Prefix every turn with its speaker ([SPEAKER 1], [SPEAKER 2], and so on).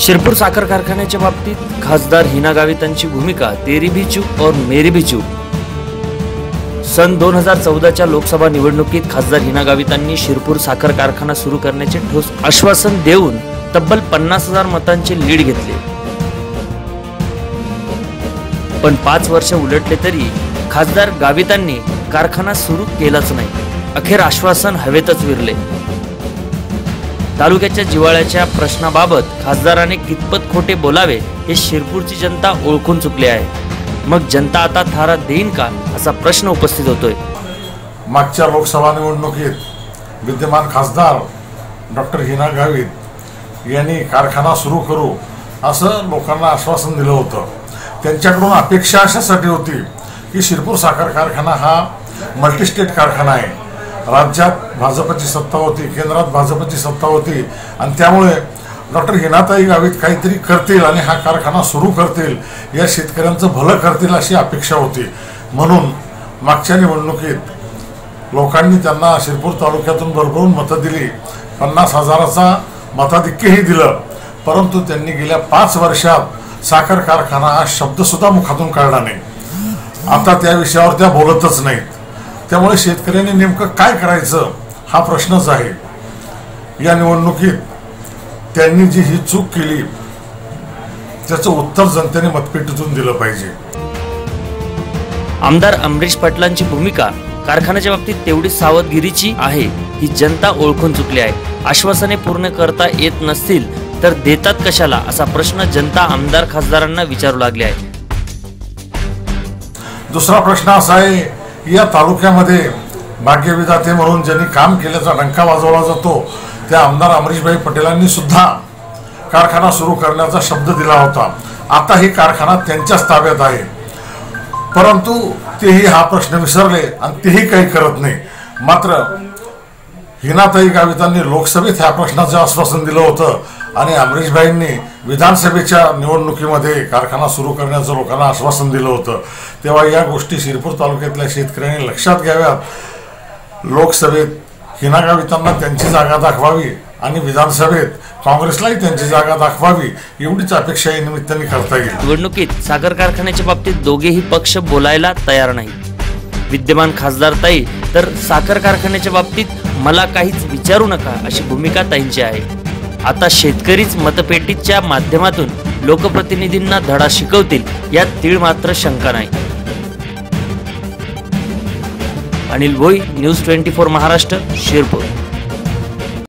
[SPEAKER 1] शिरपूर साखर कारखान्याच्या बाबतीत खासदार हिना गावितांची भूमिका तेरी भी चूप और मेरी भी चूप। सन 2014च्या लोकसभा निवडणुकीत खासदार हिना गावितांनी शिरपूर साखर कारखाना सुरू करण्याचे ठोस आश्वासन देऊन तब्बल 50,000 मतांचे लीड घेतले। पण 5 वर्ष उलटले तरी खासदार गावितांनी कारखाना सुरू केलाच नाही। अखेर आश्वासन हवेतच विरले। तालुक्याच्या जिव्हाळ्याच्या प्रश्नाबाबत खासदाराने कितपत खोटे बोलावे हे शिरपूरची जनता ओळखून चुकले आहे। मग जनता आता थारा देईन का असा प्रश्न उपस्थित होतोय।
[SPEAKER 2] मागच्या लोकसभा निवडणुकीत विद्यमान खासदार डॉक्टर हिना गावित यांनी कारखाना सुरू करू असं लोकांना आश्वासन दिलं होतं। त्यांच्याकडून अपेक्षा अशासाठी होती की शिरपूर साखर कारखाना हा मल्टीस्टेट कारखाना आहे। राज्यात भाजपची सत्ता होती, केंद्रात भाजपची सत्ता होती आणि त्यामुळे डॉक्टर हिनाताई गावित काहीतरी करतील आणि हा कारखाना सुरू करतील, या शेतकऱ्यांचं भलं करतील अशी अपेक्षा होती। म्हणून मागच्या निवडणुकीत लोकांनी त्यांना शिरपूर तालुक्यातून भरभरून मतं दिली, 50,000चा मताधिक्यही दिलं। परंतु त्यांनी गेल्या 5 वर्षात साखर कारखाना हा शब्द सुद्धा मुखातून काढला नाही। आता त्या विषयावर त्या बोलतच नाहीत। त्यामुळे शेतकऱ्यांनी नेमकं काय करायचं हा प्रश्नच आहे। या निवडणुकीत त्यांनी जी ही चूक केली त्याचं उत्तर जनतेने मतपेटीतून दिलं पाहिजे।
[SPEAKER 1] आमदार अमरीश पाटलांची भूमिका कारखान्याच्या बाबतीत तेवढी सावधगिरीची आहे ही जनता ओळखून चुकली आहे। आश्वासने पूर्ण करता येत नसतील तर देतात कशाला असा प्रश्न जनता आमदार खासदारांना विचारू लागले आहे।
[SPEAKER 2] दुसरा प्रश्न असा आहे, या तालुक्यामध्ये भाग्यविधाते म्हणून ज्यांनी काम केल्याचा डंका वाजवला जातो त्या आमदार अमरीशभाई पटेलांनी सुद्धा कारखाना सुरू करण्याचा शब्द दिला होता। आता ही कारखाना त्यांच्याच ताब्यात आहे, परंतु तेही हा प्रश्न विसरले आणि तेही काही करत नाही। मात्र हिनाताई गावितांनी लोकसभेत ह्या प्रश्नाचं आश्वासन दिलं होतं आणि अमरीशभाईंनी विधानसभेच्या निवडणुकीमध्ये कारखाना सुरू करण्याचं लोकांना आश्वासन दिलं होतं। तेव्हा या गोष्टी शिरपूर तालुक्यातल्या शेतकऱ्यांनी लक्षात घ्याव्यात। लोकसभेत हिना गावितांना त्यांची जागा दाखवावी आणि विधानसभेत काँग्रेसलाही त्यांची जागा दाखवावी एवढीच अपेक्षा या निमित्ताने करता येईल।
[SPEAKER 1] निवडणुकीत साखर कारखान्याच्या बाबतीत दोघेही पक्ष बोलायला तयार नाहीत। विद्यमान खासदार ताई तर साखर कारखान्याच्या बाबतीत मला काहीच विचारू नका अशी भूमिका ताईंची आहे। आता शेतकरीच मतपेटीच्या माध्यमातून लोकप्रतिनिधींना धडा शिकवतील यात तीळ मात्र शंका नाही। अनिल भोई, न्यूज 24 महाराष्ट्र, शिरपूर।